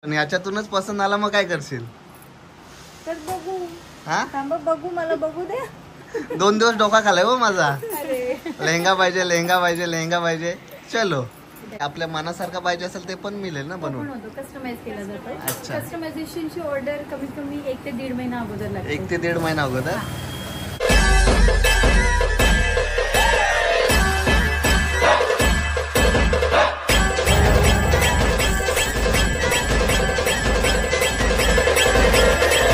पण याच्यातूनच पसंत आला मग काय करशील? तर बघू. हा थांबा बघू, मला बघू दे. 2 दिवस डोका खालाय हो माझा. अरे लेहंगा पाहिजे, लेहंगा पाहिजे, लेहंगा पाहिजे. चलो, आपल्या मनासारखा पाहिजे असेल ते पण मिळेल ना बनवून. कस्टमाइज केला जातो. अच्छा. कस्टमायझेशनची ऑर्डर कमीत कमी 1 ते 1.5 महिना अगोदर लागते. 1 ते 1.5 महिना अगोदर.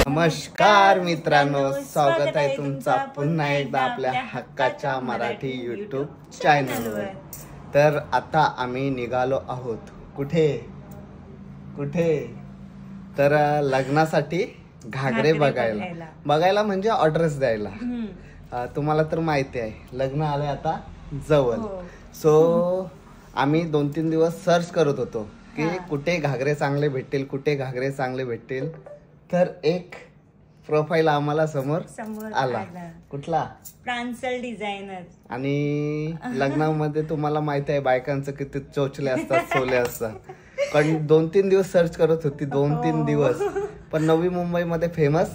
नमस्कार मित्रांनो, स्वागत आहे तुमचा पुन्हा एकदा आपल्या हक्काच्या मराठी YouTube चॅनलवर. तर आता आम्ही निघालो आहोत. कुठे कुठे तर लग्नासाठी घागरे बघायला म्हणजे ऑर्डर्स द्यायला. तुम्हाला तर माहिती आहे लग्न आले आता जवळ. सो आम्ही 2-3 दिवस सर्च करत होतो की कुठे घागरे चांगले भेटतील, कुठे घागरे चांगले भेटतील. तर एक प्रोफाईल आम्हाला समोर आला. कुठला? प्रांसल डिझायनर. आणि लग्नामध्ये तुम्हाला माहिती आहे बायकांचं किती चोचले असतात, सोले असतात. पण 2-3 दिवस सर्च करत होती, 2-3 दिवस. पण नवी मुंबईमध्ये फेमस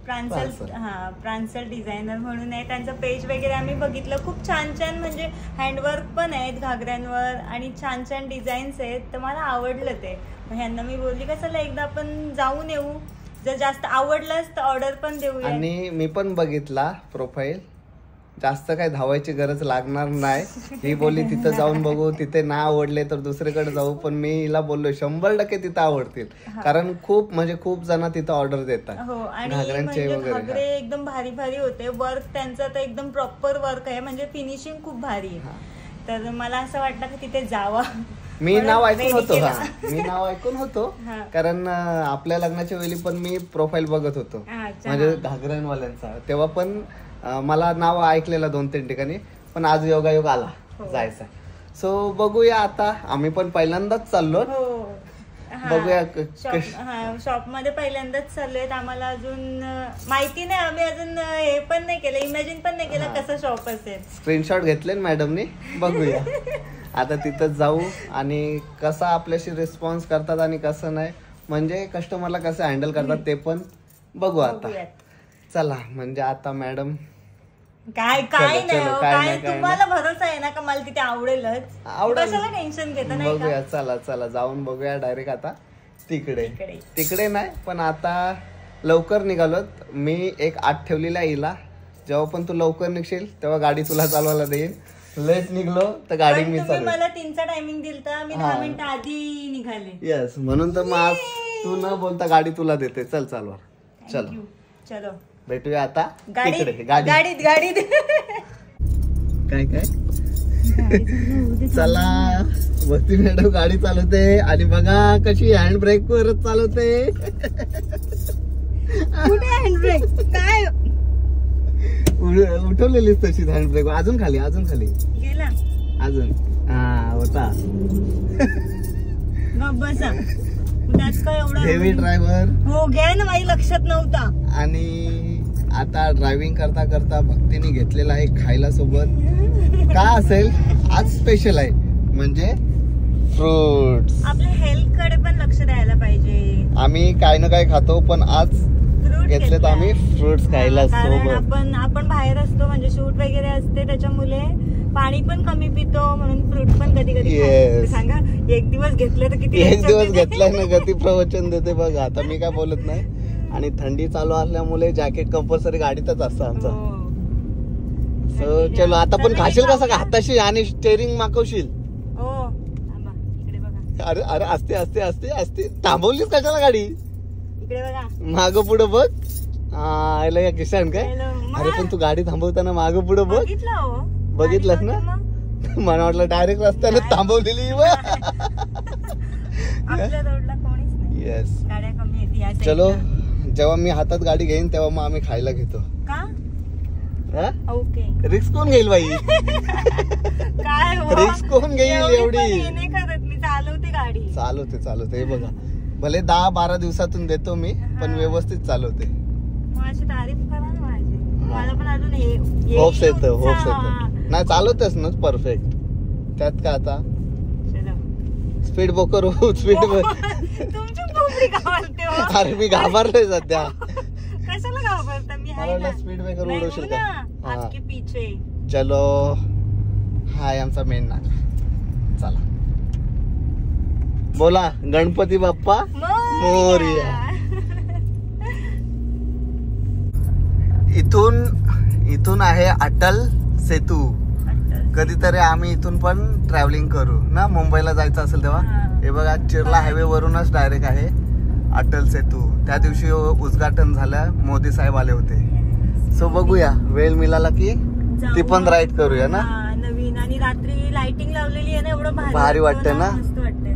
प्रांसल डिझायनर म्हणून आहे. त्यांचं पेज वगैरे आम्ही बघितलं. खूप छान छान म्हणजे हँडवर्क पण आहेत घागऱ्यांवर आणि छान छान डिझाईन्स आहेत. तर मला आवडलं ते. ह्यांना मी बोलली का चला एकदा आपण जाऊन येऊ, जर जास्त आवडलंच तर ऑर्डर पण देऊया. आणि मी पण बघितला प्रोफाईल. जास्त काय धावायची गरज लागणार नाही. ही बोलली तिथं जाऊन बघू, तिथे ना आवडले तर दुसरीकडे जाऊ. पण मी हिला बोललो 100% तिथं आवडतील, कारण खूप म्हणजे खूप जण तिथं ऑर्डर देतात. घागऱ्यांचे घागरे एकदम भारी भारी होते. वर्क त्यांचं तर एकदम प्रॉपर वर्क आहे, म्हणजे फिनिशिंग खूप भारी आहे. तर मला असं वाटलं की तिथे जावा. मी नाव ऐकून होतो कारण आपल्या लग्नाच्या वेळी पण मी प्रोफाईल बघत होतो म्हणजे घागऱ्यांवाल्यांचा. तेव्हा पण मला नाव ऐकलेलं 2-3 ठिकाणी. पण आज योगायोग आला जायचा. सो बघूया. आता आम्ही पण पहिल्यांदाच चाललो. बघूया. शॉप मध्ये पहिल्यांदाच चाललोय. आम्हाला अजून माहिती नाही. आम्ही अजून हे पण नाही केलं, इमॅजिन पण नाही केलं कसं शॉप असेल. स्क्रीनशॉट घेतले मॅडमनी. बघूया आता तिथं जाऊ आणि कसा आपल्याशी रिस्पॉन्स करतात आणि कसं नाही, म्हणजे कस्टमरला कसं हँडल करतात ते पण बघू. आता चला, म्हणजे आता मॅडम काय नाही तुम्हाला भरोसा आहे ना का मला तिथे आवडेलच. कशाला टेन्शन घेता. नाही बघूया. चला जाऊन बघूया डायरेक्ट. आता तिकडे नाही पण आता लवकर निघालोत. मी एक आठ ठेवलेला हिला. जेव्हा पण तू लवकर निघशील तेव्हा गाडी तुला चालवायला देईन. लेट निघलो तर गाडी मी चालवेन. मला 3चा टायमिंग दिलता, मी 10 मिनिटं आधी निघाले. येस, म्हणून तर मग आज तू न बोलता गाडी तुला देते. चल चालवा. चलो भेटूया आता गाडीत. काय चला. भक्ती मॅडम गाडी चालवते आणि बघा कशी हँड ब्रेक वर चालवते. कुठे हँड ब्रेक? काय उठवलेलीच तशी हँड ब्रेक. अजून खाली गेला अजून. हा होता. बसा. काय एवढा हेवी ड्रायव्हर. हो घ्या ना, माझ्या लक्षात नव्हता. आणि आता ड्रायव्हिंग करता करता भक्तीने घेतलेला आहे खायला सोबत. का असेल आज स्पेशल आहे म्हणजे फ्रुट्स. आपल्या हेल्थ कडे पण लक्ष द्यायला पाहिजे. आम्ही काय ना काय खातो पण आज घेतले तर आम्ही फ्रुट्स खायला सोबत. आपण बाहेर असतो म्हणजे शूट वगैरे असते, त्याच्यामुळे पाणी पण कमी पितो, म्हणून फ्रूट पण कधी सांगा. एक दिवस घेतले तर किती? एक दिवस घेतलाय ना गती प्रवचन देते बघ. आता मी काय बोलत नाही. आणि थंडी चालू असल्यामुळे जॅकेट कंपल्सरी गाडीतच असतं आमचं. सो चलो. आता पण खाशील कसं का हाताशी आणि स्टेरिंग माकवशील. अरे अरे असते असते असते असते. थांबवलीस कशाला गाडी? इकडे बघा, माग पुढं बघ. या किसान काय. अरे पण तू गाडी थांबवताना माग पुढं बघ. बघितलंस ना? मला वाटलं डायरेक्ट रस्त्याने थांबवलेली. येस. चलो, जेव्हा मी हातात गाडी घेईन तेव्हा मग आम्ही खायला घेतो. रिक्स कोण घेईल बाई? रिक्स कोण घेईल एवढी? मी चालवते गाडी. चालवते. हे बघा, भले 10-12 दिवसातून देतो मी, पण व्यवस्थित चालवते. माझी तारीफ करा ना माझी. मला पण अजून होप्स येतं. नाही चालवतेस ना परफेक्ट. त्यात का आता स्पीड ब्रेकर स्पीड तुमची कोंबडी घाबरते हो. अरे मी घाबरलोय सध्या. कशाला घाबरता? मी आहे ना. स्पीड ब्रेकर मैं उडवशील हूं का? ना, हा. आपके पीछे. चलो हाय आमचा मेन नाका. चला बोला गणपती बाप्पा मोरया. इथून आहे अटल सेतू. कधीतरी आम्ही इथून पण ट्रॅव्हलिंग करू ना, मुंबईला जायचं असेल तेव्हा. हे बघा चिर्ला हायवे वरूनच डायरेक्ट आहे अटल सेतू. त्या दिवशी उद्घाटन झालं, मोदी साहेब आले होते. सो बघूया वेळ मिळाला की ती पण राईड करूया ना. नवीन आणि रात्री लाइटिंग लावलेली आहे ना, एवढं भारी वाटतं ना. मस्त वाटतंय.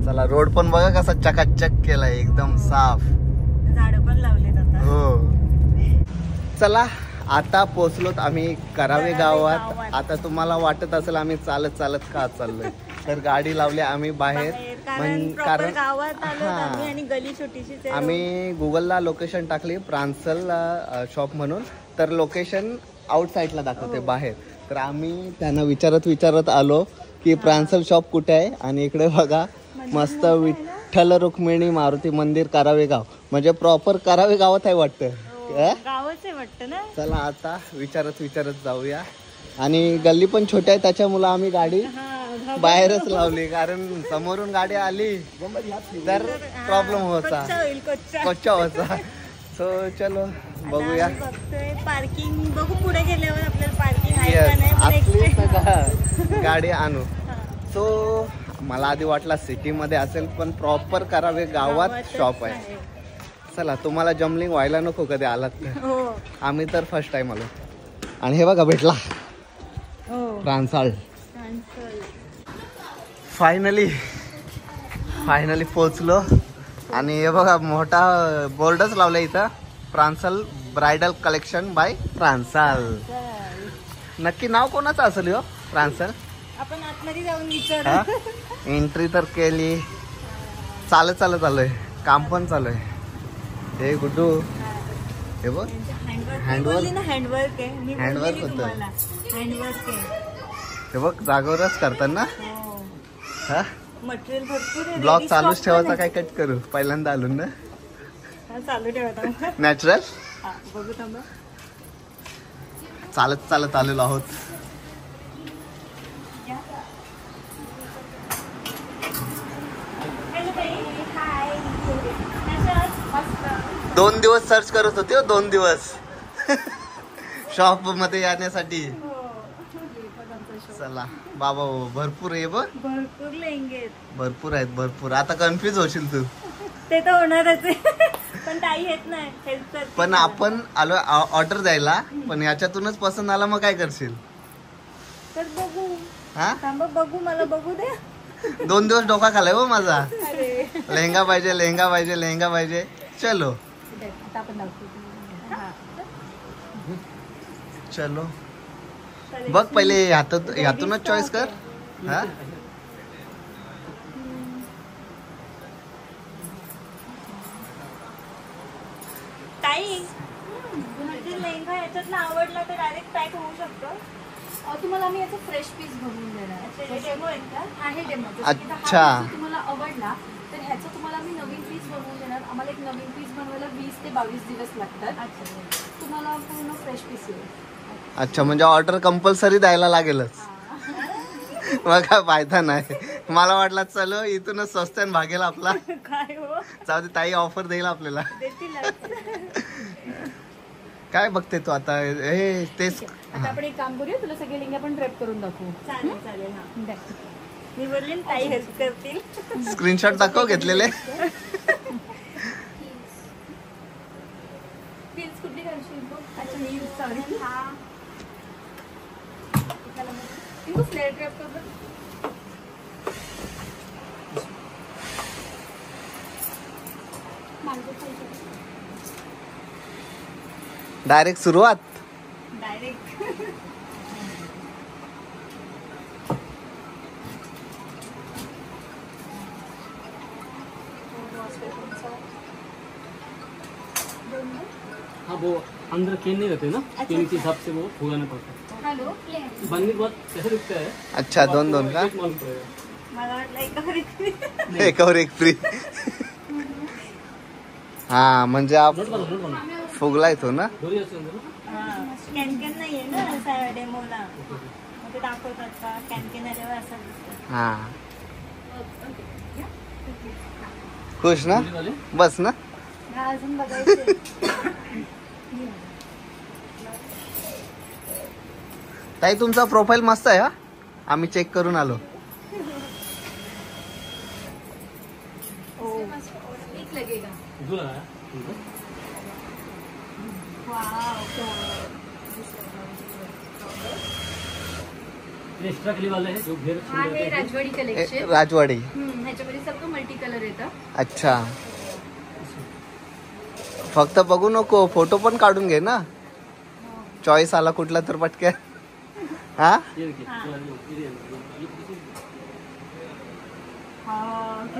चला रोड पण बघा कसा चकाचक केलाय, एकदम साफ. झाडं पण लावलेत आता. हो चला आता पोहोचलोत आम्ही करावे गावात. आता तुम्हाला वाटत असेल आम्ही चालत चालत का चाललोय, तर गाडी लावली आम्ही बाहेर. कारण गावात आलो आम्ही आणि गली छोटीशी. आम्ही गुगलला लोकेशन टाकली प्रांसल शॉप म्हणून, तर लोकेशन आउट साईडला दाखवते बाहेर. तर आम्ही त्यांना विचारत आलो की प्रांसल शॉप कुठे आहे. आणि इकडे बघा मस्त विठ्ठल रुक्मिणी मारुती मंदिर करावे गाव, म्हणजे प्रॉपर करावे गावात आहे वाटतं. गावच आहे वाटतं ना. चला आता विचारत जाऊया. आणि गल्ली पण छोटी आहे त्याच्यामुळे आम्ही गाडी बाहेरच लावली, कारण समोरून गाडी आली तर प्रॉब्लेम होता, कच्चा होता. सो चलो बघूया. पार्किंग बघू पुढे गेल्यावर आपल्याला पार्किंग आहे का नाही. गाडी आणू. सो मला आधी वाटला सिटी मध्ये असेल, पण प्रॉपर करावे गावात शॉप आहे. चला तुम्हाला जमलिंग व्हायला नको कधी आलात तर. आम्ही तर फर्स्ट टाइम आलो. आणि हे बघा भेटला प्रांसाळ. फायनली पोहोचलो. आणि हे बघा मोठा बोर्डच लावला इथं, प्रांसल ब्रायडल कलेक्शन बाय प्रांसाळ. नक्की नाव कोणाचं असेल हो प्रांसल? आपण आतमध्ये जाऊन विचारू. एंट्री तर केली. चालत आलोय, काम पण चालू आहे. हे गुड्डू हे बघ हँडवर्क होत. हे बघ जागेवरच करतात ना. हा मटेरियल भरपूर आहे. ब्लॉग चालूच ठेवायचा काय कट करू? पहिल्यांदा आलो ना. चालू ठेवता नॅचरल. बघू थांबा. चालत आलेलो आहोत. दोन दिवस सर्च करत होते. 2 दिवस शॉप मध्ये येण्यासाठी. चला बाबा भरपूर आहे बघ. भरपूर लेंगे भरपूर आहेत भरपूर. आता कन्फ्युज होशील तू. ते तर होणारच आहे. पण ताई येत नाही हेल्प करते. पण आपण आलो ऑर्डर द्यायला, पण याच्यातूनच पसंत आला मग काय करशील? तर बघू. हा थांबा बघू, मला बघू दे. 2 दिवस डोका खालाय हो माझा. लेहंगा पाहिजे. चलो चलो बघ पहिले ह्यातूनच चॉईस कर. हा ताई लेहंगा याच्यातला आवडला तर डायरेक्ट पॅक होऊ शकतो. तुम्हाला मी याचा फ्रेश पीस बनवून देणार. डेमो आहे का? आहे डेमो. अच्छा. तुम्हाला आवडला तर ह्याचा तुम्हाला मी नवीन पीस बनवून देणार. आम्हाला एक नवीन पीस बनवायला 20 ते 22 दिवस लागतात. तुम्हाला पूर्ण फ्रेश पीस येईल. अच्छा, म्हणजे ऑर्डर कंपल्सरी द्यायला लागेलच. मग काय फायदा नाही. मला वाटलं चलो इथूनच स्वस्त भागेल आपला. काय हो? जाऊ दे ताई ऑफर देईल आपल्याला. काय बघते तू आता? हे तेच. आता आपण एक काम करूया, तुला सगळे लेंगे आपण ड्रेप करून दाखवू. चालेल. मी बोलले ताई हेल्प करतील. स्क्रीनशॉट दाखव घेतलेले. पील्स कुठली घालशील? अच्छा मी सॉरी. हा तू फ्लेअर ड्रेप कर. डायरेक्ट सुरुवात. हाँ वो अंदर केन नहीं रहते ना, केन के हिसाब से वो भुगाना पड़ता है. हेलो बनने के बाद कैसे दिखता है? अच्छा 2 का. मला वाटलं एकावर एक free. एकावर एक फ्री. हा म्हणजे आप नोट बनव फुगला येतो ना. दोरी असते ना. हा कॅनकॅन नाहीये ना असा डेमोला, मग ते दाखवतात का कॅनकॅन आल्यावर असं दिसतं. हा खुश ना, दोरीवाले? बस ना. हा अजून बघायचे. ताई तुमचा प्रोफाईल मस्त आहे हा, आम्ही चेक करून आलो. एक लगेगा. दूर आया. ये एक्स्ट्रा क्लिप वाले है जो घेर हा आहे राजवाडी कलेक्शन. राजवाडी. ह्याच्यामध्ये सगळं मल्टी कलर येतं. अच्छा, फक्त बघू नको, फोटो पण काढून घे ना. चॉईस आला कुठला तर पटक्या. हा ये देखिए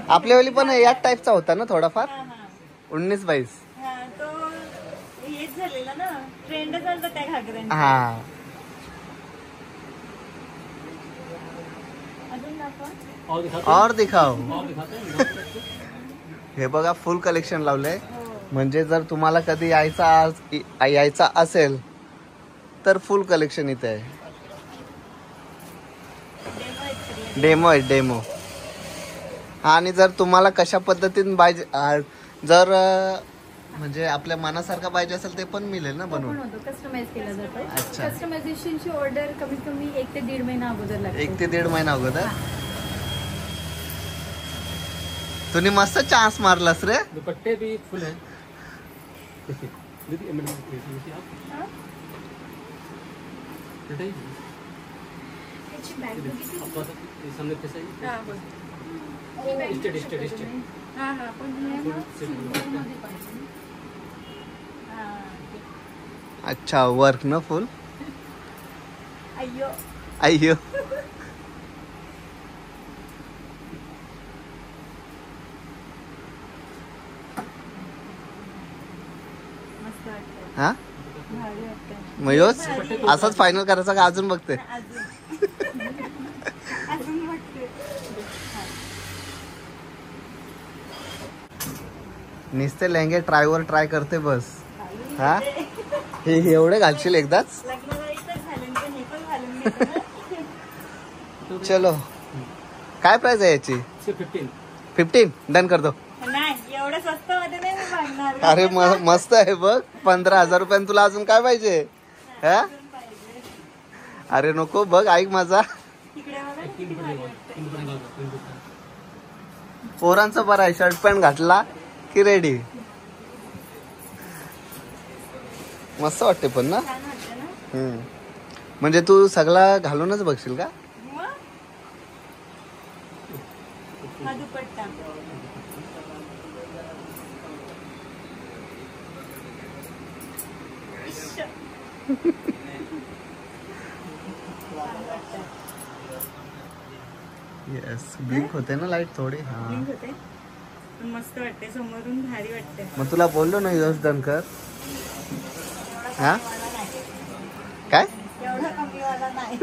आपल्यावाली पण याच टाईपचा होता ना थोडाफार. हा, हा. 19-22. हा, तो हेच झालेला ना, ट्रेंड झाला त्या घागऱ्यांचा. हा अजून दाखवा. और दिखाते और दिखाओ. और दिखाते हैं. हे बघा फुल कलेक्शन लावलंय. हो. म्हणजे जर तुम्हाला कधी यायचा असेल तर फुल कलेक्शन इथे आहे. Demo आहेत free. डेमो आहे डेमो. आणि जर तुम्हाला कशा पद्धतीने पाहिजे, जर म्हणजे आपल्या मनासारखा पाहिजे असेल ते पण मिळेल ना तो पण बनवून. होतो, कस्टमाइज केला जातो. अच्छा. कस्टमायझेशनची ऑर्डर कमीत कमी 1 ते 1.5 महिना अगोदर लागते. 1 ते 1.5 महिना अगोदर. तुम्ही मस्त चान्स मारलास रे. दुपट्टे भी फुल है. देखिए देखिए देखिए आप हा? बताइए त्याची बॅग बघितली? आपका ये सामने कैसा है. हा, बघ. ही बॅग इस्टेट, बघू इस्टेट, शकता इस्टेट. तुम्ही. हा हा, पण हे ना फुल सेट. सिल्वरमध्ये पाहिजे. हा. अच्छा वर्क ना फुल. अय्यो. अय्यो. मस्त वाटतं. हा भारी वाटतं. मयोस असाच फायनल करायचा का अजून बघते. अजून अजून वाटते. नुसते लेंगे ट्रायवर ट्राय करते बस. हा हे एवढे घालशील एकदाच. लग्नाला इथंच घालून पण हे पण घालून घेतो ना. चलो काय प्राइस आहे याची. सिर्फ 15. 15 डन कर दो. नाही एवढं स्वस्त मध्ये नाही मी मागणार. अरे मस्त आहे बघ. 15,000 रुपयाने तुला अजून काय पाहिजे. हा अजून पाहिजे. अरे नको बघ ऐक माझा. इकडे बघा ना किती भारी वाटतं. पोरांचं बरं आहे, शर्ट पॅन्ट घातला की रेडी. मस्त वाटते पण ना. छान वाटतं ना. म्हणजे तू सगळा घालूनच बघशील का. मग हा दुपट्टा. इश्श. येस ब्लिंक होते ना लाईट थोडी. हा Link होते. पण मस्त वाटते, समोरून भारी वाटते. मग तुला बोललो ना यश डन कर. हा मला नाही. काय एवढा कमीवाला नाही.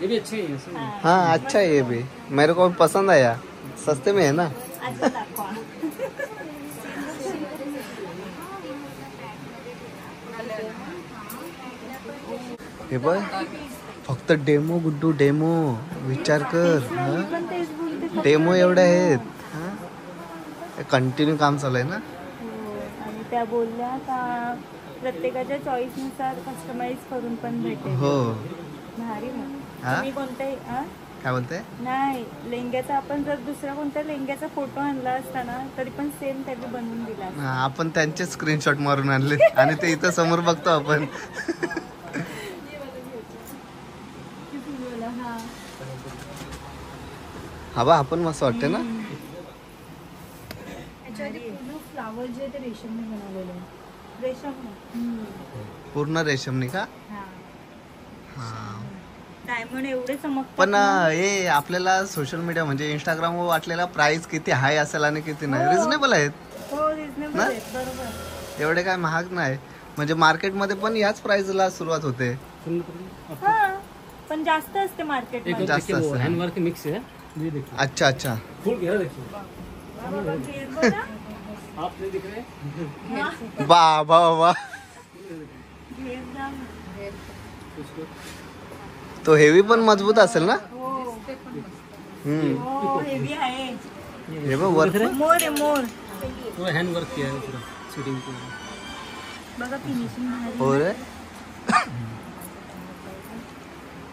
ये भी अच्छे हैं ऐसे. हाँ अच्छा है ये भी, मेरे को पसंद आया. सस्ते में है ना. अजून दाखवा. हे बघ फक्त डेमो गुड्डू डेमो. विचार कर मी पण तेच बोलते. डेमो एवढे आहेत. कंटिन्यू काम चालू आहे ना. हो, आणि त्या बोलल्या का प्रत्येकाच्या चॉईस नुसार कस्टमाइज करून पण भेटेल. हो भारी मग. हा? तुम्ही कोणत्याही काय बोलते. नाही लेंग्याचा आपण जर दुसऱ्या कोणत्या लेंग्याचा फोटो आणला असता ना तरी पण सेम त्यांनी बनवून दिला असता. हा, आपण त्यांचे स्क्रीनशॉट मारून आणले आणि ते इथं समोर बघतो आपण. हा. हा बा आपण मस्त वाटते ना. याच्यामध्ये पूर्ण फ्लावर जे आहे ते रेशमने बनवलेले आहे. रेशम पूर्ण रेशमनी का. हा हा डायमंड एवढे चमकतात पण ना. हे आपल्याला सोशल मीडिया म्हणजे इंस्टाग्रामवर वाटलेला प्राइस किती हाय असेल आणि किती नाही. रिझनेबल आहेत हो रिजनेबल ना? आहेत बरोबर. एवढे काय महाग नाही. म्हणजे मार्केटमध्ये पण याच प्राइसला सुरुवात होते. हा पण जास्त असते मार्केट एक मध्ये. जास्त देखिए वो असते. हैंडवर्क मिक्स है, ये देखिए अच्छा अच्छा. फुल घेरा देखिए, घेर बघा. आप नहीं दिख रहे वा वा वा. घेर जाम. उसको तो हेवी पण मजबूत असेल ना. हो हम्म. हेवी आहे. हे बघ वर. मोर आहे मोर. पूरा हैंडवर्क किया है पूरा शूटिंग के. बघा फिनिशिंग भारी. हो रे.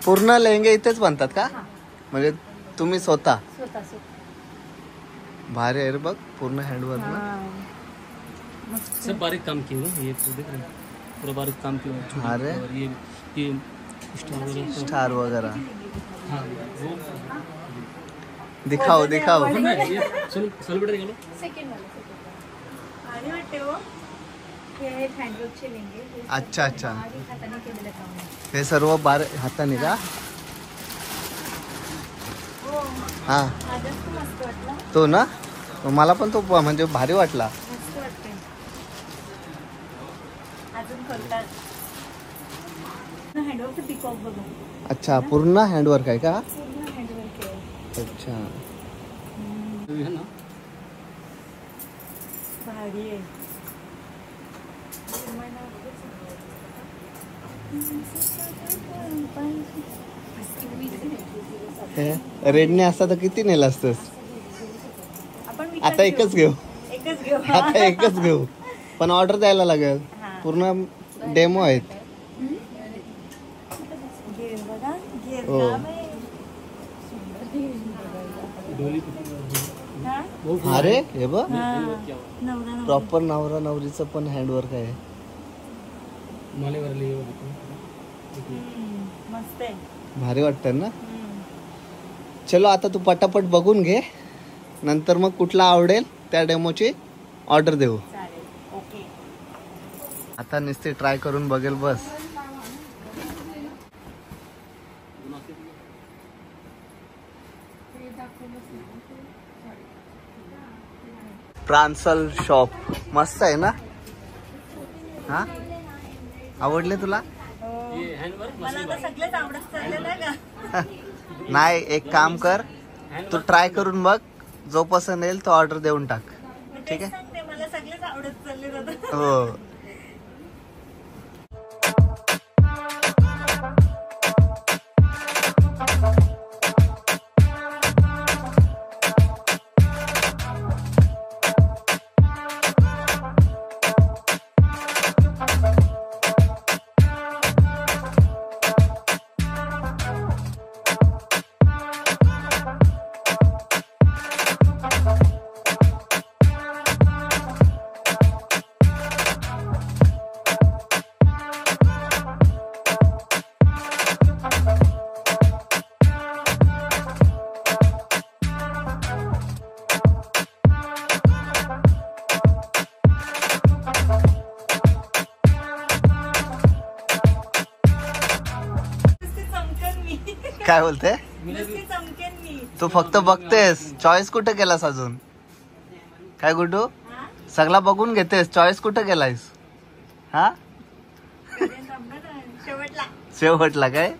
पूर्ण लेहंगे इथेच बनतात का, म्हणजे तुम्ही स्वतः. स्वतः भारी आहे रे बघ, पूर्ण हँडवर्क ना. हा. सब बारीक काम किया हुआ है, ये तो देख रहे हैं पूरा बारीक काम किया हुआ है shooting अरे. का. और ये स्टार वगैरह सब. स्टार वगैरह. हाँ वो दिखाओ दिखाओ. ये चलो चल बेटा निकालो. सेकंड वाला भारी वाटते हो. हे हँडवर्कचे लेंगे. हे अच्छा अच्छा. भारी हाताने केलेलं काम आहे. हे सर्व बार हाताने का. हो हा आजच खूप मस्त वाटलं. तो ना, मला पण तो म्हणजे भारी वाटला. मस्त वाटते. अजून करतात हँडवर्क पिकॉक बघा. अच्छा पूर्ण हँडवर्क आहे का. पूर्ण हँडवर्क आहे. अच्छा. ये है ना भारी आहे. हे रेडने असता तर किती नेलं असतंस. आपण विकत आता एकच घेऊ. एकच घेऊ. आता एकच घेऊ, पण ऑर्डर द्यायला लागेल. हा. पूर्ण डेमो आहेत. घेर बघा. घेर हो. काम आहे. डोली हा? बहुत अरे हे बघ, हा. क्या हुआ नवरा नवरी. प्रॉपर नवरा नवरीचं पण हँडवर्क आहे. माले वाले लिए हुए मस्त आहे. भारी वाटतं ना. चलो आता तू पटापट बघून घे, नंतर मग कुठला आवडेल त्या डेमोची ऑर्डर देऊ. चालेल. ओके. आता नुसते ट्राय करून बघेल बस. प्रांसल शॉप मस्त आहे ना. हा आवडले तुला. ये हैंडवर्क मला आता सगळेच आवडत चाललेलं आहे का. नाही एक काम कर, तू ट्राय करून बघ, जो पसंत येईल तो ऑर्डर देऊन टाक. मी ठीक तेच आहे. सांगते, मला सगळेच आवडत चालले जातात. हो. नुसती चमकेन मी. काय बोलते. नुसती चमकेन मी. तू फक्त बघतेस, चॉईस कुठे केलास अजून. काय गुड्डू, हा? सगळा बघून घेतेस, चॉईस कुठे केलायस. हा कधी थांबणार आहे? शेवटला. शेवटला काय.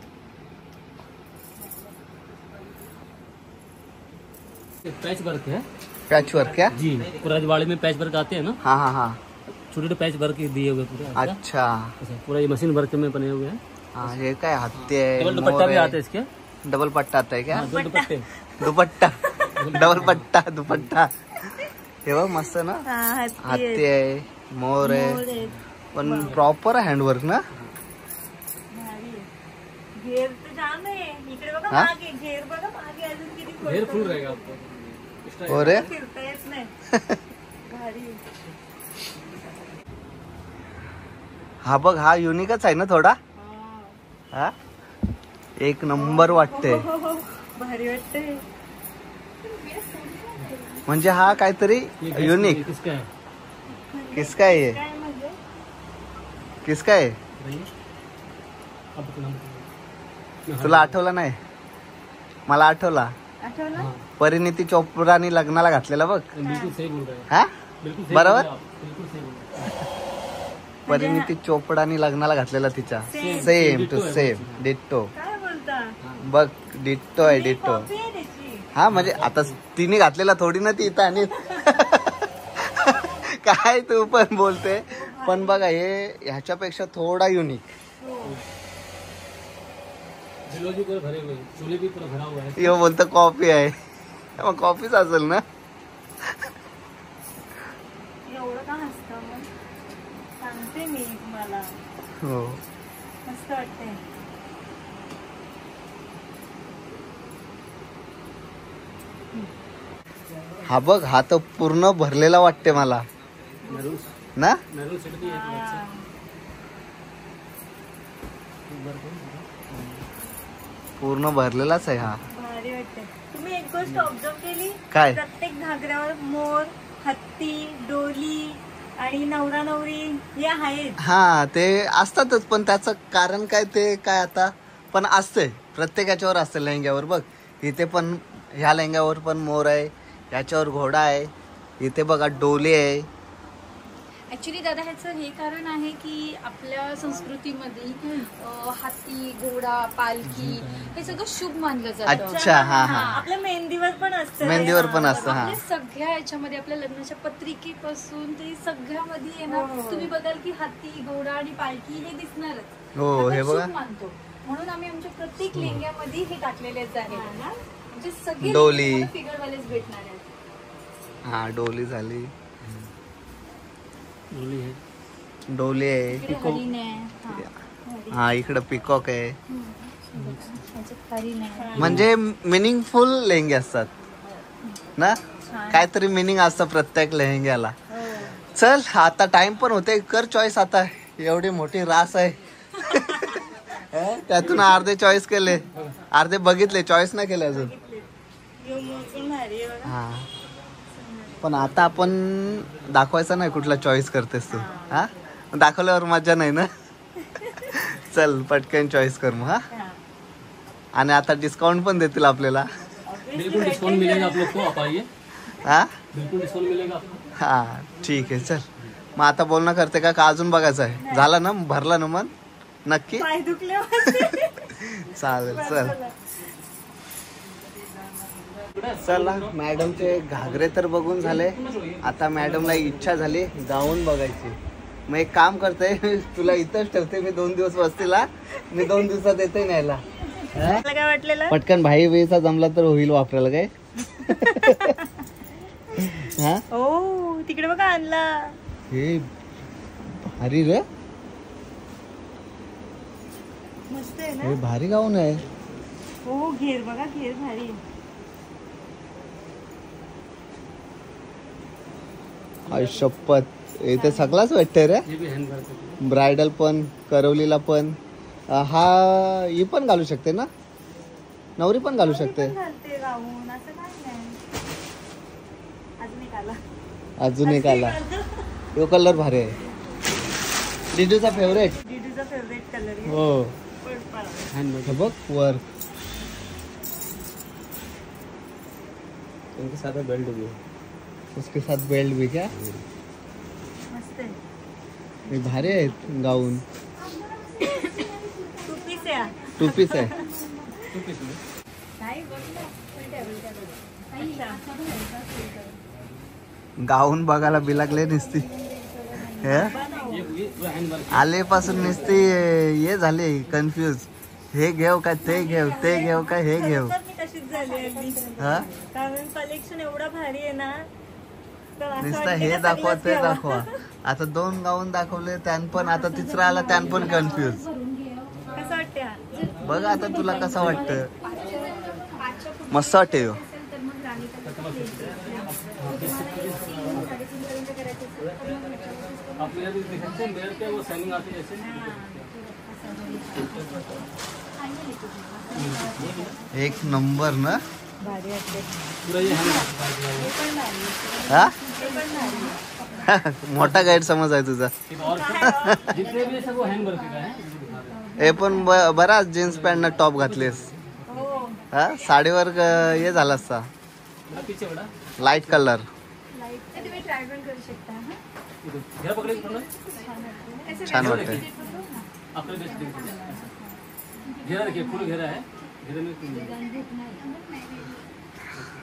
पैच वर्क है पॅच वर्क क्या. जी. पूरा दिवाली में पैच वर्क आते हैं ना, हाँ हाँ हाँ. छोटे छोटे पैच वर्क दिए हुए पूरे. अच्छा. ऐसा पूरा ये मशीन वर्क में बने हुए हैं. हाँ ये काय हत्ती आहे. डबल दुपट्टा भी आते हैं इसके. डबल पट्टा आता है क्या. हाँ, दो दुपट्टे. दुपट्टा डबल पट्टा दुपट्टा. हे बघ मस्त ना. हा, हत्ती हत्ती आहे. आहे, मोर आहे, मोर आहे. पण प्रॉपर हँडवर्क ना. भारी आहे. घेर तर जाम आहे. इकडे बघा हा? मागे घेर बघा मागे अजून किती हेयर खोलतं. फुल रहेगा आपको. हो रे. फिरता येत नाही. भारी आहे. हा बघ, हा युनिकच आहे ना थोडा. हा. हा एक नंबर वाटते. हो, हो, हो. भारी वाटते. म्हणजे हा काहीतरी ये गैस युनिक. किसका है. किसका आहे हे? काय म्हणजे किसका आहे. बताइए. आप अपना नाम बताइए. तुला आठवला नाही. मला आठवला. आठवलं. हाँ, परिणीती चोप्रानी लग्नाला घातलेला बघ. बिल्कुल सही बोल रहे हैं. हा बिल्कुल सही बरोबर? बोल रहे हैं आप. बिल्कुल सही बोल रहे हैं. परिणीती चोपडानी लग्नाला घातलेला तिच्या. Same. सेम टू Ditto आहे सेम बघ. डिट्टो. काय बोलता. बघ डिट्टो आहे डिट्टो. कॉपी आहे त्याची. हा म्हणजे आता तिने घातलेला थोडी ना ती इथं आणि काय तू पण बोलते. पण बघा हे ह्याच्यापेक्षा थोडा युनिक. जिलोजी पूरा भरे हुए हैं, चूल्हे भी पूरा भरा हुआ है. यो बोलतो कॉफी आहे. मग कॉफीच असेल ना. एवढं का हसतं मग? सांगते मी तुम्हाला. हो मस्त वाटते. हा बघ हा तर पूर्ण भरलेला वाटते मला मेरून ना. मेरून सेट भी है. हा. पूर्ण भरलेलाच आहे हा. भारी वाटते. तुम्ही एक गोष्ट ऑब्झर्व केली? काय? प्रत्येक घागऱ्यावर मोर, हत्ती, डोली आणि नवरा नवरी हे आहेत. हा ते असतातच पण त्याचं कारण काय ते काय आता पण असते प्रत्येक याच्यावर असते. लेहंग्यावर बघ इथे पण ह्या लेहंग्यावर पण मोर आहे, याच्यावर घोडा आहे, इथे बघा डोली आहे. ऍक्च्युली दादा ह्याचं हे कारण आहे की आपल्या संस्कृतीमध्ये हाती, घोडा, पालखी हे सगळं शुभ मानलं जातं. अच्छा हा हा. आपल्या मेहंदीवर पण असतं. मेहंदीवर पण असतं हा. आपल्या सगळ्या याच्यामध्ये आपल्या लग्नाच्या पत्रिकेपासून ते सगळ्यामध्ये आहे ना, तुम्ही बघाल की हाती, घोडा आणि पालखी हे दिसणारच. हो हे आपण बघा शुभ मानतो म्हणून आम्ही आमच्या प्रत्येक लेंग्यामध्ये हे टाकलेलेच आहे. म्हणजे सगळे डोली. फिगरवालेच भेटणार आहेत. हा डोली झाली, डोली है. डोली आहे. इकडे हरिण आहे. हा इकडं पिकॉक आहे. ह्याच्यात हरिण आहे. म्हणजे मिनिंगफुल लेहंगे असतात ना. काहीतरी मिनिंग असतं प्रत्येक लेहंग्याला. चल आता टाइम पण होते, कर चॉईस आता. एवढी मोठी रास आहे त्यातून अर्धे चॉईस केले, अर्धे बघितले, चॉईस नाही केले अजून. यो मोर पण भारी आहे बघा. हा पण आता आपण दाखवायचं नाही कुठला चॉईस करतेस तू. हा दाखवल्यावर मजा नाही ना. चल पटकन चॉईस कर मग. हा हा. आणि आता डिस्काउंट पण देतील आपल्याला. बिल्कुल डिस्काउंट मिलेगा आप लोग को, आप आइए. हा बिल्कुल डिस्काउंट मिलेगा आपको. हा ठीक आहे चल. मग आता बोलणं करते का अजून बघायचं आहे? झालं ना, भरला ना मन नक्की. पाय दुखले माझे. चालेल चल. चला मॅडमचे घागरे तर बघून झाले. आता मॅडमला इच्छा झाली गाऊन बघायची. मग एक काम करते, तुला इथंच ठेवते मी 2 दिवस वस्तीला. मी 2 दिवसात येते न्यायला. तुला काय वाटलेलं? पटकन भाई वेचा जमला तर होईल वापरायला काय. हा ओ तिकडे बघा आणला. हे भारी रे, मस्त आहे हे ना. भारी गाऊन आहे. हो घेर बघा, घेर भारी आहे. आई शपथ इथे सगळाच भेटतंय रे. ये भी हैंड वर्क है. ब्रायडल पण, करवलीला पण. हा ही पण घालू शकते ना, नवरी पण घालू शकते. पण घालते गाऊन, असं काय नाही. अजून एक आला. अजून एक आला. तो कलर भारी आहे, डिडूचा फेवरेट. दीदीचा फेवरेट कलर आहे. हो हैंड वर्क. हे बघ वर. इनके साथ बेल्ट भी है. उसके साथ बेल्ट भी क्या. मस्त आहे. हे भारी आहेत गाऊन. 2 पीस आहे हा. 2 पीस आहे. टू पीस में. नाही बघ ना. अच्छा. गाऊन बघायला बिलागले निसती. हे ये पूरा हैंड वर्क. आलेपासून निसती हे झाले कन्फ्यूज. हे घेऊ का ते घेऊ, ते घेऊ का हे घेऊ. खरोखर मी तशीच झाली आहे मी. हा कारण कलेक्शन एवढा भारी आहे ना, तर असं नुसतं वाटतं हे का दाखवा सगळंच ते घ्यावं. दाखवा. आता 2 गाऊन दाखवले त्यान पण, आता तिसरा आला त्यान पण कन्फ्यूज. कसं वाटते हा? बघ आता तुला कसं वाटतं. मस्त वाटते ह्यो. आप मेरा भी देख सकते हैं, मिरर पे वो शाइनिंग आती है ऐसे. एक नंबर ना. भारी वाटते. पूरा ये हैंड वर्क. हे पण भारी आहे. हा हे पण भारी आहे. मोठा गाईड समज आहे तुझा. एक और जितने भी है सब वो हैंड वर्क का है. हे पण बराच जीन्स पॅन्ट न टॉप घातलेस. हो. हा साडीवर हे झाला असता मेरा पीछे बड़ा. Light colour. तुम्ही ट्राय पण करू शकता. हा? घेरा पकड़े थोड़ा. छान वाटतंय. आपने बेस्ट देखिए. घेरा देखिए, फुल घेरा है.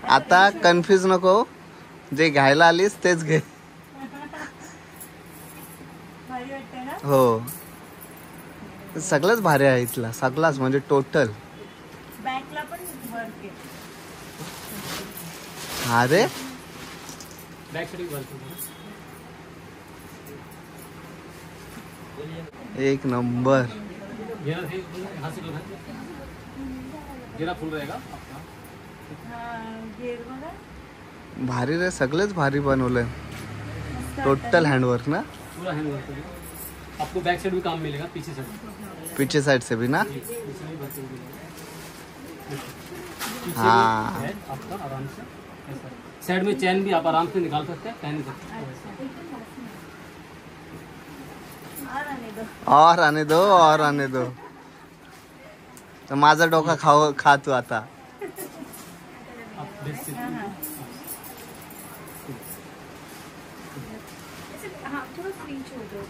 आता कन्फ्यूज नको, जे घ्यायला आलीस तेच घे. भारी वाटते ना. हो, सगळंच भारी आहे इथला, सगळाच म्हणजे टोटल. बॅकला पण वर्क आहे. अरे बैक साइड वर्क एक नंबर. यहाँ से घेरा फुल रहेगा आपका. हा घेर बघा. भारी रे, सगळंच भारी बनवलंय. मस्त टोटल हँडवर्क ना. पूरा हैंड वर्क है. आपको बैक साइड भी काम मिलेगा, पीछे साइड. पीछे साइड से भी ना. पीछे भी वर्क मिलेगा. पीछे हाँ. भी है आपका आराम से. ऐसा साइड में चैन भी आप आराम से निकाल सकते हैं, पहन सकते हैं. और आने दो. और आने दो, और आने दो. तर माझा डोका खा तू आता. आप बेस्ट से हाँ थोड़ा फ्री छोड़ दो तो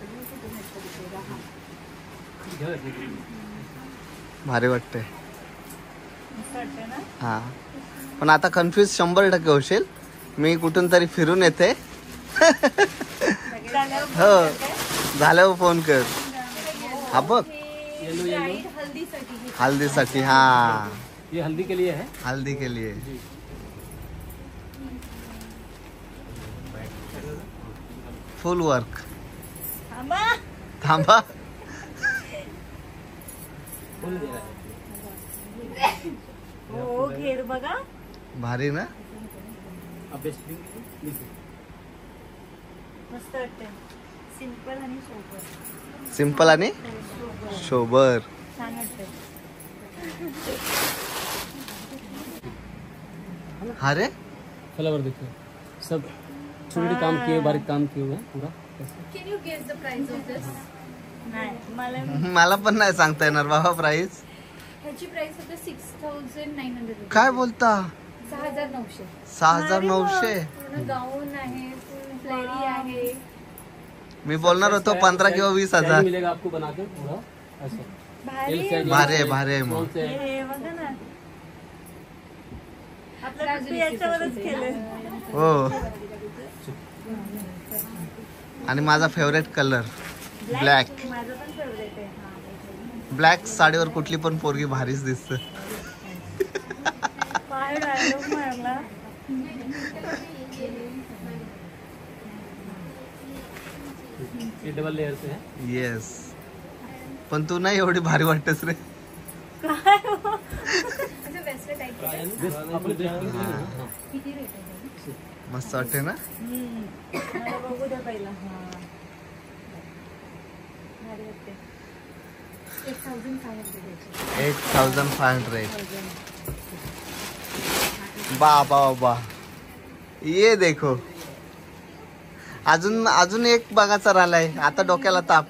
अच्छा दिखेगा. हाँ भारी वाटते. मस्त वाटते ना. हा, पण आता कन्फ्यूज 100% होशील. मी कुठून तरी फिरून येते. झाल्यावर हो, झाल्यावर फोन कर. हा बघ, येलो येलो हल्दीसाठी हल्दीसाठी. हा, ये हल्दी के लिए है. हल्दी के लिए. फुल वर्क. थांबा. थांबा. हो घेर बघा. भारी ना. आप बेस्ट मस्त वाटते. सिंपल आणि सोबर. सिंपल आणि शोभर. छान वाटते. हा रे, फ्लावर देखिए, सब छोटे काम किए, बारीक काम किए हुए हैं पूरा. Can you guess the price of this? नाही मला मला पण नाही सांगता येणार बाबा प्राइस. ह्याची प्राइस होते 6,900 रुपये. काय बोलता. 6,900. 6,900. पूर्ण गाऊन आहे, फुल फ्लॅरी आहे. मी बोलणार होतो 15 किंवा 20,000. साइज मिलेगा आपको बना के पूरा ऐसा. भारी L आहे. size, भारी आहे, भारी आहे मग. small size. हे बघा ना. आपल्या कुठे याच्यावरच केलंय. हो, आणि माझा फेवरेट कलर ब्लॅक. माझं पण फेवरेट आहे. ब्लॅक साडीवर कुठली पण पोरगी भारीच दिसते. पाय डायलॉग मारला. ये डबल लेयर से है. येस, पण तू नाही एवढी भारी वाटतेस रे. काय हो? असं वेस्टर्न टाईप. अपने देख किती रेट आहे? मस्त वाटते ना. मला बघू द्या पहिला. हा भारी वाटते. 8,500. 8,500. बाबा बाबा, ये देखो. अजून एक बघायचा राहिलाय. आता डोक्याला ताप.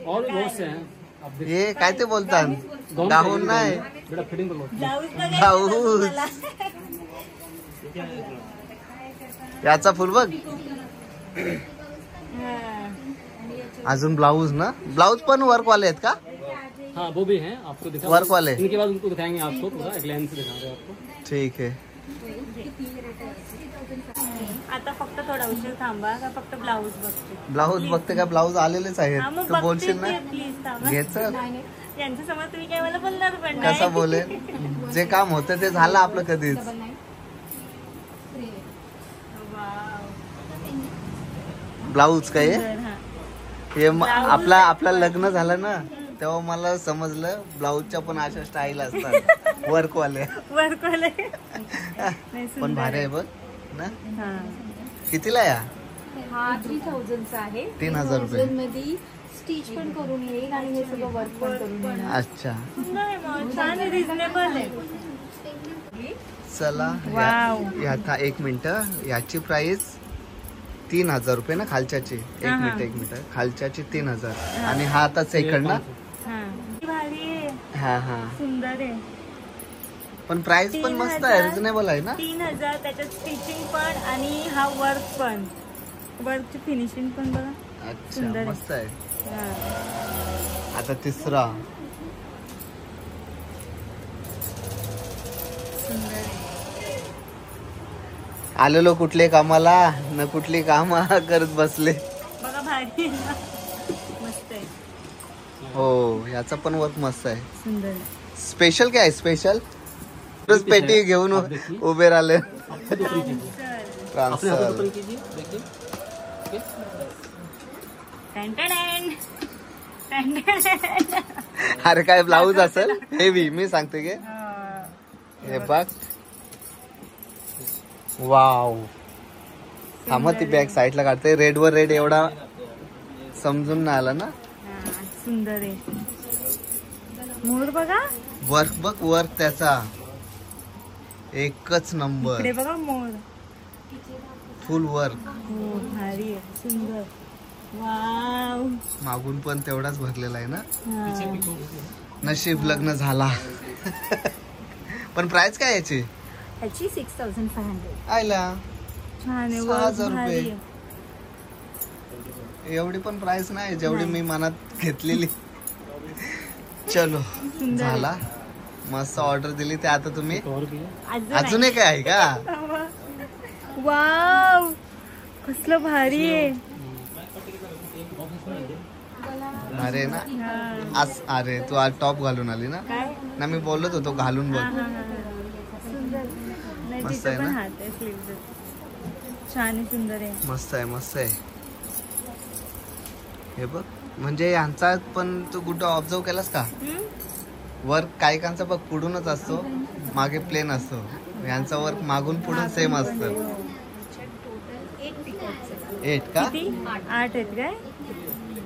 और भी बहुत से हैं. आप देख. हे काय ते बोलतात, गाऊन नाही, बेटा फिटिंग कर लो. ब्लाऊज बघायचं ब्लाऊज. मला. याचा फुल बघ. हा. अजून ब्लाऊज ना. ब्लाऊज पण वर्क वाले आहेत का. हाँ वो भी हैं, आपको दिखा. वर्क वाले. इनके बाद उनको दिखाएंगे आपको पूरा, एक लाइन से दिखा रहे हैं आपको. ठीक आहे. आता फक्त थोडा उशीर थांबा का फक्त ब्लाऊज बघते. ब्लाऊज बघते का. ब्लाऊज आलेलेच हा आहेत. मग तू बघते बोलशील ना. प्लीज थांबा. घ्यायचं. यांच्या समोर तुम्ही काय मला बोलणार पण नाही. कसं बोलेल. जे काम होतं ते झालं आपलं कधीच. वाव. ब्लाऊज काय आहे? सुंदर, हा. हे आपलं लग्न झालं ना तेव्हा मला समजलं ब्लाऊजच्या पण अशा स्टाईल असतात वर्क वाले. वर्कवाले. पण भारी आहे बघ ना. हा. कितीला या. हा 3,000चा आहे. 3,000 रुपये. 3,000 मध्ये स्टिच पण करून येईल आणि हे सगळं वर्क पण करून येईल. अच्छा, नाही मग छान आहे. रिझनेबल आहे. चला. वाव. याचा 1 मिनिट. याची प्राइस 3,000 रुपये ना खालच्याची. एक हा, हा. मिनिट. खालच्याची 3,000 आणि हा आता सेकंड ना. हा भारी आहे. हा हा. सुंदर आहे. पण प्राइस पण मस्त आहे, रिजनेबल आहे ना. 3,000 त्याच्यात स्टिचिंग पण आणि हा वर्क पण. वर्कची फिनिशिंग पण बघा. अच्छा, सुंदर आहे. मस्त आहे. हा. आता तिसरा. सुंदर आहे. आलेलो कुठले कामाला न कुठली काम करत बसले. बघा भारी आहे ना, मस्त आहे. हो याचा पण वर्क मस्त आहे. सुंदर आहे. स्पेशल काय आहे स्पेशल? पेटी घेऊन उभे राहिले. अपने ट्रान्सफर हाथ ओपन कीजिए, देखिए. ओके. अरे काय ब्लाऊज असेल हेवी, मी सांगते की हे बघ. वाव. थांबा ती बॅग साईडला काढते. रेड वर रेड एवढा समजून नाही आला ना. सुंदर आहे. मोर बघा, वर्क बघ, वर्क त्याचा एकच नंबर. इकडे बघा मोर. फुल वर्क. हो भारी आहे, सुंदर. वाव. मागून पण तेवढाच भरलेला आहे ना. हा. नशीब लग्न झाला. पण प्राइस काय याची? याची 6500. आयला छान आहे. 6000 भारी रुपये. आहे. एवढी पण प्राइस नाही जेवढी मी मनात घेतलेली. चलो सुंदर आहे. झाला. मस्त ऑर्डर दिली ते आता तुम्ही और भी है. अजून एक आहे का? वाव, कसलं भारी आहे. अरे ना हा. अरे तू आज टॉप घालून आली ना. काय? ना मी बोलत होतो घालून हा, बघ. हा, हा, हा. सुंदर. नाही, मस्त तिचं आहे पण ना? हात आहे स्लीव्हचं. छान आहे, सुंदर आहे. मस्त आहे मस्त आहे. हे बघ म्हणजे यांचा पण तू कुठं ऑब्झर्व केलास का? हम्म? वर्क कायकांचा बघ पुढूनच असतो, मागे प्लेन असतो. यांचा वर्क मागून पुढून सेम असतं. 8 का? किती? 8 आहेत काय?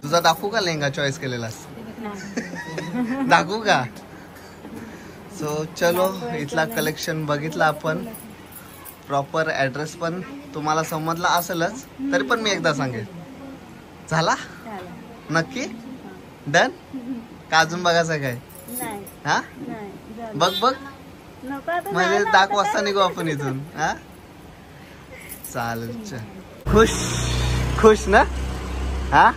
तुझा दाखवू का लेहंगा चॉईस केलेलास? नाही. दाखवू का? सो चलो इथला कलेक्शन बघितला आपण. प्रॉपर ऍड्रेस पण तुम्हाला समजला असेलच, तरी पण मी एकदा सांगेन. झाला चालेल. नक्की डन का अजून बघायचं काय? नाही, हा नाही, झालं. बघ बघ नको आता, म्हणजे झालं दाख आता वाजता काय? निघू आपण इथून. हा चालेल. चल खुश खुश ना. हा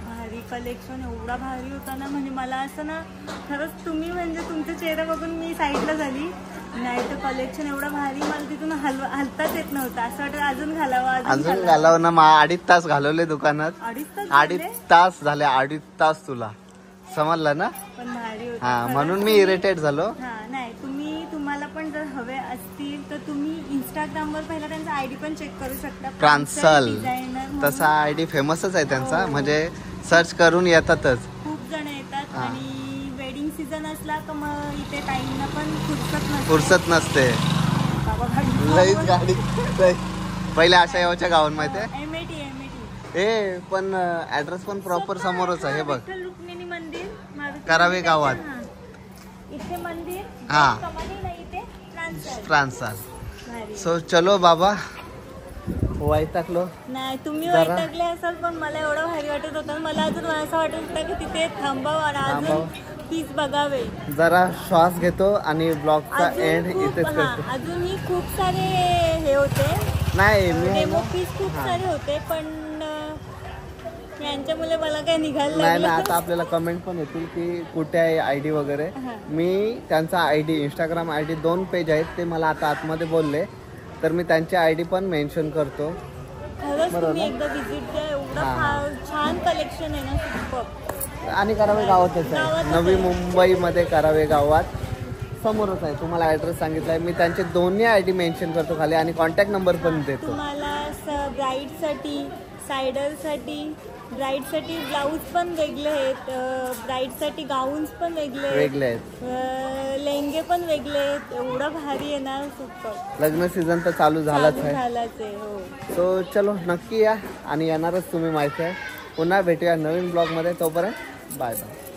भारी कलेक्शन, एवढा भारी होता ना. म्हणजे मला असं ना, खरंच तुम्ही म्हणजे तुमचा चेहरा बघून मी साईडला झाली. नाही तर कलेक्शन एवढा भारी, मला तिथून हलताच येत नव्हतं. असं वाटतं अजून घालावं, अजून घालावं ना. 2.5 तास घालवले दुकानात. 2.5 तास झाले. 2.5 तास तुला समजलं ना. पण भारी होतं. हा खरंच म्हणून मी तुम्ही- इरिटेट झालो. हा नाही, तुम्हाला पण जर हवे असतील तर तुम्ही इंस्टाग्रामवर पहिला त्यांचा आयडी पण चेक करू शकता. प्रांसल डिझायनर म्हणून. तसा आयडी फेमसच आहे त्यांचा. हो. म्हणजे सर्च करून येतातच. खूप जण येतात. हा. आणि वेडिंग सीझन असला तर मग इथे ताईंना पण फुरसत नसते. लईच गाडी पहिले अशा यावच्या गावात माहितीये. ए पण ऍड्रेस पण प्रॉपर समोरच आहे. हे बघ रुक्मिणी मंदिर करावे गावात. हा. इथे मंदिर. हा. कमानी नाही, इथे प्रांसल. ट्रान्साल. भारी. सो चलो बाबा वैतागलो. नाही, तुम्ही जरा- वैतागले असाल, पण मला एवढं भारी वाटत होतं. मला अजून असं वाटत होतं की तिथे थांबावं आणि अजून पीस बघावे. जरा श्वास घेतो आणि ब्लॉगचा एंड अजून इथेच खूप, करतो. अजूनही खूप सारे हे होते. नाही मी डेमो पीस खूप सारे होते, पण यांच्यामुळे मला काय निघायला नाही ना. लागलं. आता आपल्याला कमेंट पण येतील की कुठे आहे आयडी वगैरे. हा. मी त्यांचा आयडी इंस्टाग्राम आयडी 2 पेज आहेत ते मला आता आतमध्ये बोलले, तर मी त्यांची आयडी पण मेन्शन करतो. खरंच बरोबर तुम्ही ना? एकदा विजिट द्या. एवढं हा. छान कलेक्शन आहे ना, सुपर. आणि करावे गावातच आहे. गावातच नवी आहे. मुंबईमध्ये करावे गावात समोरच आहे. तुम्हाला ऍड्रेस सांगितलाय मी. त्यांचे दोन्ही आयडी मेन्शन करतो खाली आणि कॉन्टॅक्ट नंबर पण देतो. तुम्हाला ब्राईडसाठी, सायडरसाठी, ब्राईडसाठी ब्लाऊज पण वेगळे आहेत, ब्राईडसाठी गाऊन्स पण वेगळे आहेत. लेहंगे पण वेगळे आहेत. एवढं भारी आहे ना, सुपर. लग्न सीझन तर चालू झालाच आहे. झालाच आहे. हो. सो चलो नक्की या आणि येणारच तुम्ही माहिती आहे. पुन्हा भेटूया नवीन ब्लॉगमध्ये. तोपर्यंत बाय बाय.